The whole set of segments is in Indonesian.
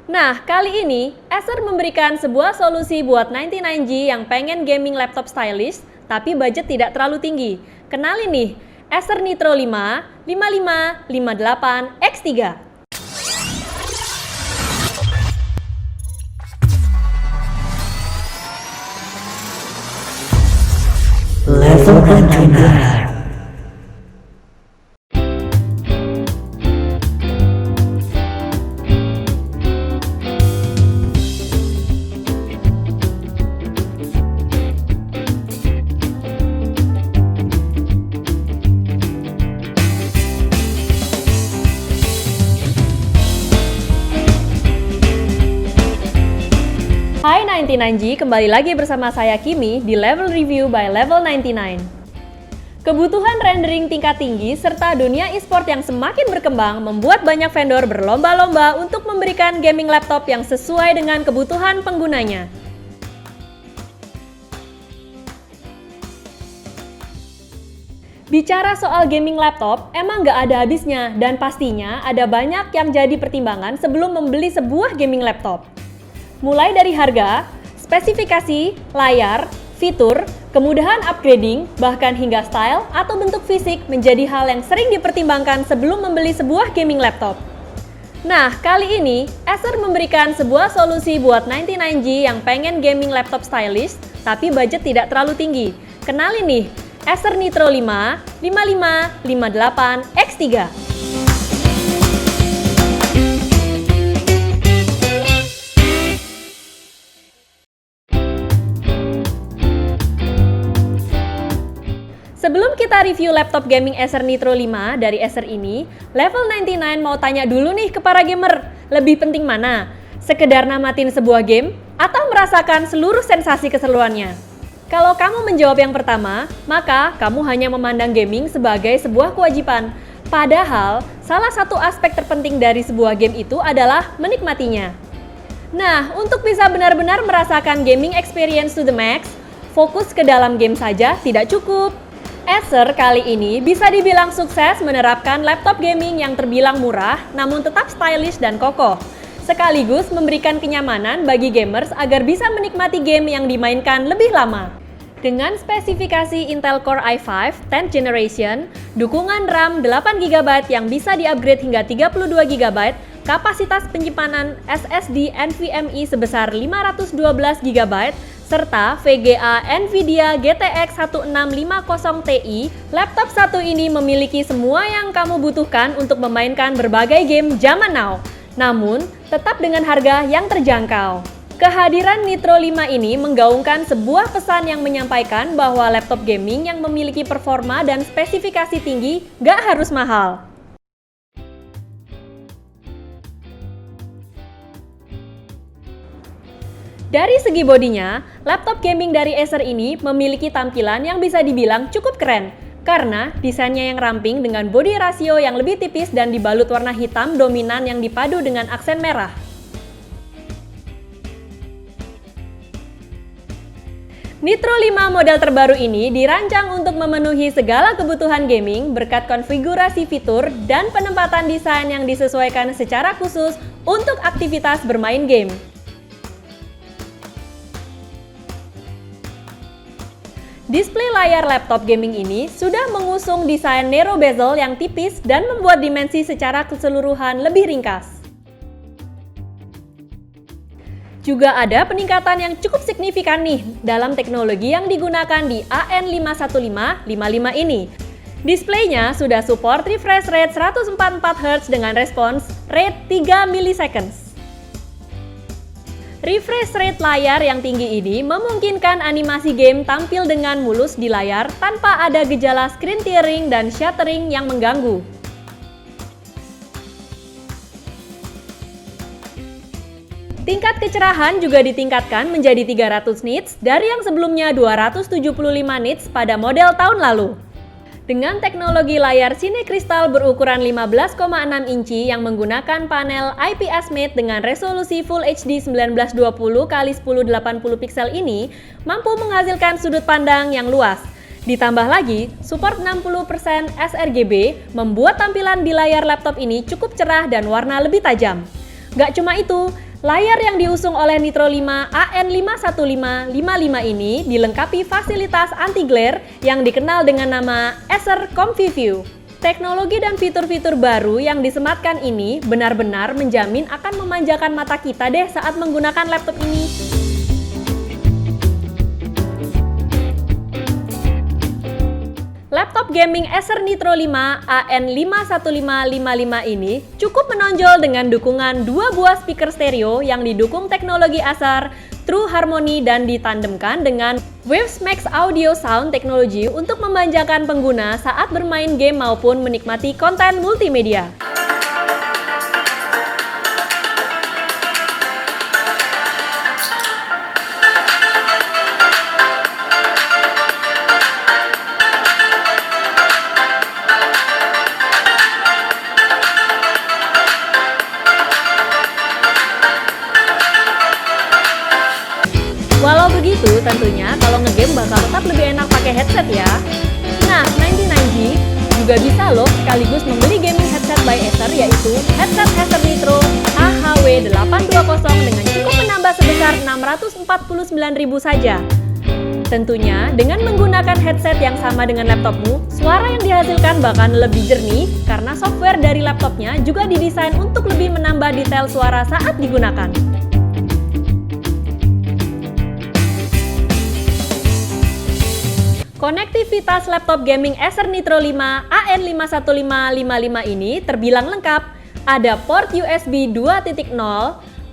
Nah, kali ini Acer memberikan sebuah solusi buat 99G yang pengen gaming laptop stylish, tapi budget tidak terlalu tinggi. Kenalin nih, Acer Nitro 5, 55, 58, X3. Level 99. Hai 99G, kembali lagi bersama saya Kimi di Level Review by Level 99. Kebutuhan rendering tingkat tinggi serta dunia e-sport yang semakin berkembang membuat banyak vendor berlomba-lomba untuk memberikan gaming laptop yang sesuai dengan kebutuhan penggunanya. Bicara soal gaming laptop, emang nggak ada habisnya dan pastinya ada banyak yang jadi pertimbangan sebelum membeli sebuah gaming laptop. Mulai dari harga, spesifikasi, layar, fitur, kemudahan upgrading, bahkan hingga style atau bentuk fisik menjadi hal yang sering dipertimbangkan sebelum membeli sebuah gaming laptop. Nah, kali ini Acer memberikan sebuah solusi buat 99G yang pengen gaming laptop stylish tapi budget tidak terlalu tinggi. Kenalin nih, Acer Nitro 5, 55, 58, X3. Sebelum kita review laptop gaming Acer Nitro 5 dari Acer ini, Level 99 mau tanya dulu nih ke para gamer, lebih penting mana? Sekedar namatin sebuah game atau merasakan seluruh sensasi keseruannya? Kalau kamu menjawab yang pertama, maka kamu hanya memandang gaming sebagai sebuah kewajiban. Padahal, salah satu aspek terpenting dari sebuah game itu adalah menikmatinya. Nah, untuk bisa benar-benar merasakan gaming experience to the max, fokus ke dalam game saja tidak cukup. Acer kali ini bisa dibilang sukses menerapkan laptop gaming yang terbilang murah namun tetap stylish dan kokoh, sekaligus memberikan kenyamanan bagi gamers agar bisa menikmati game yang dimainkan lebih lama. Dengan spesifikasi Intel Core i5 10th Generation, dukungan RAM 8GB yang bisa di-upgrade hingga 32GB, kapasitas penyimpanan SSD NVMe sebesar 512GB, serta VGA NVIDIA GTX 1650 Ti, laptop satu ini memiliki semua yang kamu butuhkan untuk memainkan berbagai game zaman now. Namun, tetap dengan harga yang terjangkau. Kehadiran Nitro 5 ini menggaungkan sebuah pesan yang menyampaikan bahwa laptop gaming yang memiliki performa dan spesifikasi tinggi gak harus mahal. Dari segi bodinya, laptop gaming dari Acer ini memiliki tampilan yang bisa dibilang cukup keren karena desainnya yang ramping dengan bodi rasio yang lebih tipis dan dibalut warna hitam dominan yang dipadu dengan aksen merah. Nitro 5 model terbaru ini dirancang untuk memenuhi segala kebutuhan gaming berkat konfigurasi fitur dan penempatan desain yang disesuaikan secara khusus untuk aktivitas bermain game. Display layar laptop gaming ini sudah mengusung desain narrow bezel yang tipis dan membuat dimensi secara keseluruhan lebih ringkas. Juga ada peningkatan yang cukup signifikan nih dalam teknologi yang digunakan di AN51555 ini. Displaynya sudah support refresh rate 144Hz dengan respons rate 3 milliseconds. Refresh rate layar yang tinggi ini memungkinkan animasi game tampil dengan mulus di layar tanpa ada gejala screen tearing dan shuttering yang mengganggu. Tingkat kecerahan juga ditingkatkan menjadi 300 nits dari yang sebelumnya 275 nits pada model tahun lalu. Dengan teknologi layar CineCrystal berukuran 15,6 inci yang menggunakan panel IPS matte dengan resolusi Full HD 1920x1080 pixel ini mampu menghasilkan sudut pandang yang luas. Ditambah lagi, support 60% sRGB membuat tampilan di layar laptop ini cukup cerah dan warna lebih tajam. Gak cuma itu, Layar yang diusung oleh Nitro 5 AN51555 ini dilengkapi fasilitas anti-glare yang dikenal dengan nama Acer ComfyView. Teknologi dan fitur-fitur baru yang disematkan ini benar-benar menjamin akan memanjakan mata kita deh saat menggunakan laptop ini. Laptop gaming Acer Nitro 5 AN51555 ini cukup menonjol dengan dukungan dua buah speaker stereo yang didukung teknologi Acer True Harmony dan ditandemkan dengan Waves Max Audio Sound Technology untuk memanjakan pengguna saat bermain game maupun menikmati konten multimedia. Walau begitu, tentunya kalau ngegame bakal tetap lebih enak pakai headset ya. Nah, 99G juga bisa loh sekaligus membeli gaming headset by Acer, yaitu headset Acer Nitro AHW820 dengan cukup menambah sebesar 649.000 saja. Tentunya, dengan menggunakan headset yang sama dengan laptopmu, suara yang dihasilkan bahkan lebih jernih karena software dari laptopnya juga didesain untuk lebih menambah detail suara saat digunakan. Konektivitas laptop gaming Acer Nitro 5 AN51555 ini terbilang lengkap. Ada port USB 2.0,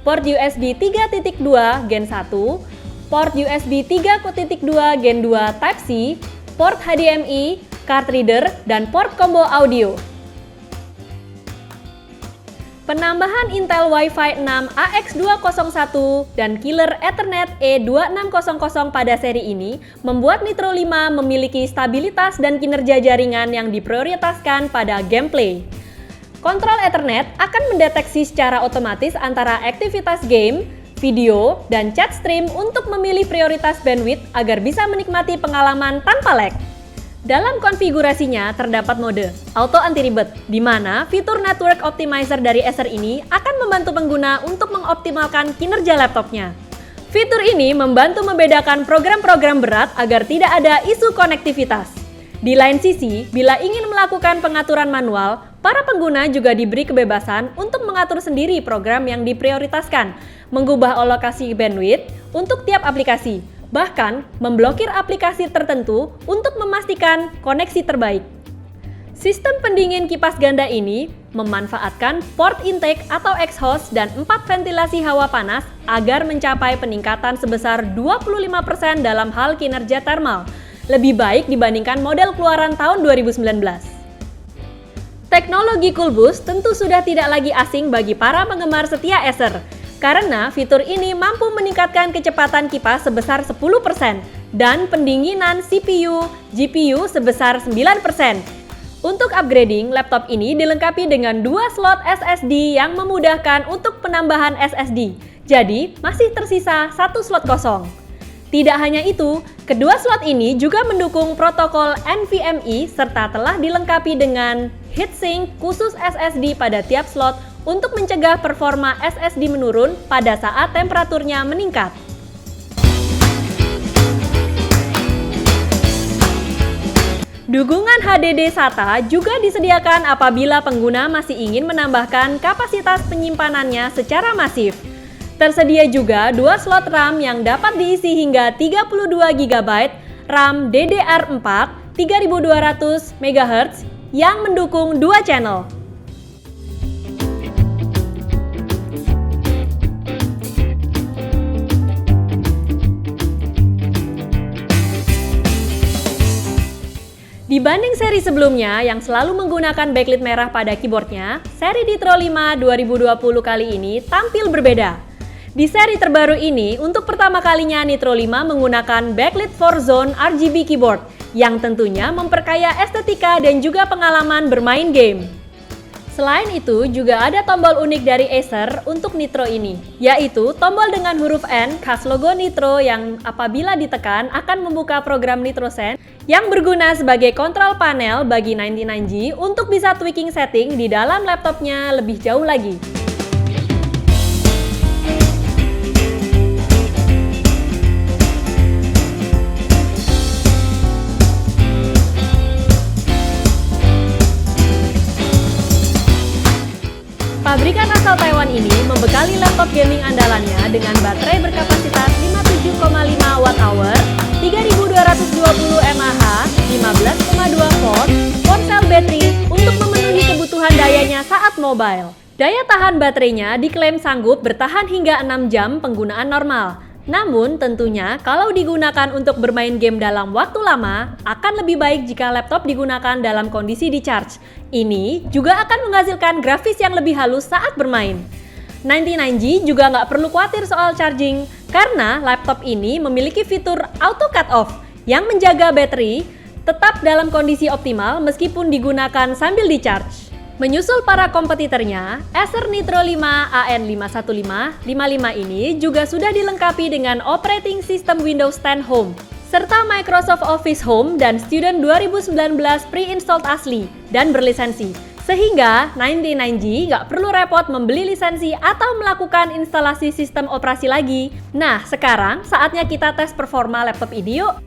port USB 3.2 Gen 1, port USB 3.2 Gen 2 Type-C, port HDMI, card reader, dan port combo audio. Penambahan Intel Wi-Fi 6 AX201 dan killer Ethernet E2600 pada seri ini membuat Nitro 5 memiliki stabilitas dan kinerja jaringan yang diprioritaskan pada gameplay. Kontrol Ethernet akan mendeteksi secara otomatis antara aktivitas game, video, dan chat stream untuk memilih prioritas bandwidth agar bisa menikmati pengalaman tanpa lag. Dalam konfigurasinya terdapat mode Auto Anti-Ribet, di mana fitur Network Optimizer dari Acer ini akan membantu pengguna untuk mengoptimalkan kinerja laptopnya. Fitur ini membantu membedakan program-program berat agar tidak ada isu konektivitas. Di lain sisi, bila ingin melakukan pengaturan manual, para pengguna juga diberi kebebasan untuk mengatur sendiri program yang diprioritaskan, mengubah alokasi bandwidth untuk tiap aplikasi, bahkan memblokir aplikasi tertentu untuk memastikan koneksi terbaik. Sistem pendingin kipas ganda ini memanfaatkan port intake atau exhaust dan 4 ventilasi hawa panas agar mencapai peningkatan sebesar 25% dalam hal kinerja thermal, lebih baik dibandingkan model keluaran tahun 2019. Teknologi Coolboost tentu sudah tidak lagi asing bagi para penggemar setia Acer, karena fitur ini mampu meningkatkan kecepatan kipas sebesar 10% dan pendinginan CPU, GPU sebesar 9%. Untuk upgrading, laptop ini dilengkapi dengan 2 slot SSD yang memudahkan untuk penambahan SSD, jadi masih tersisa 1 slot kosong. Tidak hanya itu, kedua slot ini juga mendukung protokol NVMe serta telah dilengkapi dengan heatsink khusus SSD pada tiap slot untuk mencegah performa SSD menurun pada saat temperaturnya meningkat. Dukungan HDD SATA juga disediakan apabila pengguna masih ingin menambahkan kapasitas penyimpanannya secara masif. Tersedia juga 2 slot RAM yang dapat diisi hingga 32 GB RAM DDR4 3200 MHz yang mendukung 2 channel. Dibanding seri sebelumnya yang selalu menggunakan backlit merah pada keyboardnya, seri Nitro 5 2020 kali ini tampil berbeda. Di seri terbaru ini, untuk pertama kalinya Nitro 5 menggunakan backlit 4-zone RGB keyboard yang tentunya memperkaya estetika dan juga pengalaman bermain game. Selain itu, juga ada tombol unik dari Acer untuk Nitro ini, yaitu tombol dengan huruf N khas logo Nitro yang apabila ditekan akan membuka program NitroSense yang berguna sebagai kontrol panel bagi 99G untuk bisa tweaking setting di dalam laptopnya lebih jauh lagi. sekali laptop gaming andalannya dengan baterai berkapasitas 57,5 Wh, 3220 mAh, 15,2 volt, ponsel baterai untuk memenuhi kebutuhan dayanya saat mobile. Daya tahan baterainya diklaim sanggup bertahan hingga 6 jam penggunaan normal. Namun tentunya kalau digunakan untuk bermain game dalam waktu lama, akan lebih baik jika laptop digunakan dalam kondisi di charge. Ini juga akan menghasilkan grafis yang lebih halus saat bermain. 99G juga nggak perlu khawatir soal charging, karena laptop ini memiliki fitur auto cut off yang menjaga baterai tetap dalam kondisi optimal meskipun digunakan sambil di charge. Menyusul para kompetitornya, Acer Nitro 5 AN51555 ini juga sudah dilengkapi dengan operating system Windows 10 Home, serta Microsoft Office Home dan Student 2019 pre-installed asli dan berlisensi. Sehingga 99G nggak perlu repot membeli lisensi atau melakukan instalasi sistem operasi lagi. Nah, sekarang saatnya kita tes performa laptop ini yuk.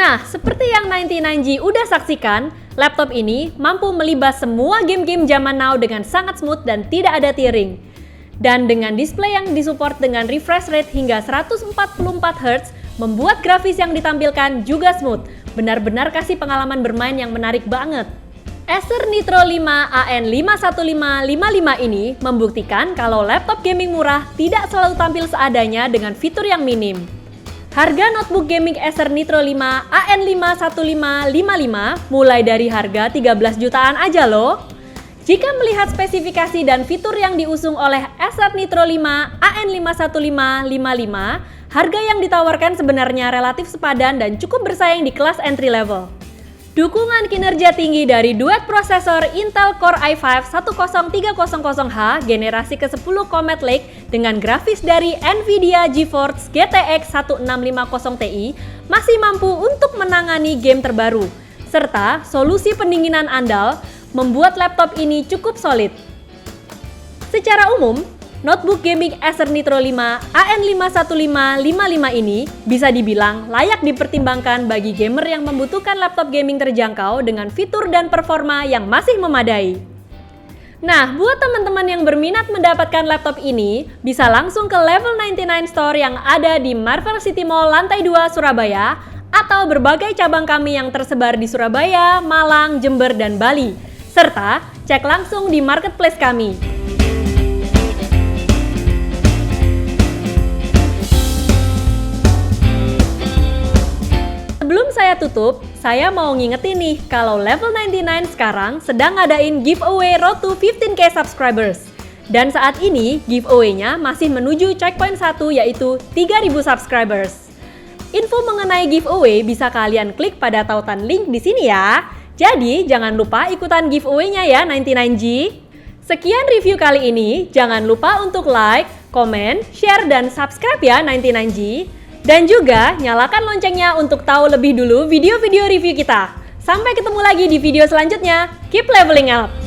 Nah, seperti yang 99G udah saksikan, laptop ini mampu melibas semua game-game zaman now dengan sangat smooth dan tidak ada tearing. Dan dengan display yang disupport dengan refresh rate hingga 144Hz, membuat grafis yang ditampilkan juga smooth. Benar-benar kasih pengalaman bermain yang menarik banget. Acer Nitro 5 AN51555 ini membuktikan kalau laptop gaming murah tidak selalu tampil seadanya dengan fitur yang minim. Harga notebook gaming Acer Nitro 5 AN51555 mulai dari harga 13 jutaan aja loh. Jika melihat spesifikasi dan fitur yang diusung oleh Acer Nitro 5 AN51555, harga yang ditawarkan sebenarnya relatif sepadan dan cukup bersaing di kelas entry level. Dukungan kinerja tinggi dari duet prosesor Intel Core i5 10300H generasi ke-10 Comet Lake dengan grafis dari Nvidia GeForce GTX 1650 Ti masih mampu untuk menangani game terbaru, serta solusi pendinginan andal membuat laptop ini cukup solid. Secara umum, notebook gaming Acer Nitro 5 AN51555 ini bisa dibilang layak dipertimbangkan bagi gamer yang membutuhkan laptop gaming terjangkau dengan fitur dan performa yang masih memadai. Nah, buat teman-teman yang berminat mendapatkan laptop ini, bisa langsung ke Level 99 Store yang ada di Marvel City Mall lantai 2 Surabaya, atau berbagai cabang kami yang tersebar di Surabaya, Malang, Jember, dan Bali. Serta cek langsung di marketplace kami. Sebelum saya tutup, saya mau ngingetin nih kalau Level 99 sekarang sedang ngadain giveaway Road to 15K subscribers. Dan saat ini giveaway-nya masih menuju checkpoint 1 yaitu 3.000 subscribers. Info mengenai giveaway bisa kalian klik pada tautan link di sini ya. Jadi jangan lupa ikutan giveaway-nya ya 99G. Sekian review kali ini, jangan lupa untuk like, komen, share, dan subscribe ya 99G. Dan juga nyalakan loncengnya untuk tahu lebih dulu video-video review kita. Sampai ketemu lagi di video selanjutnya. Keep leveling up!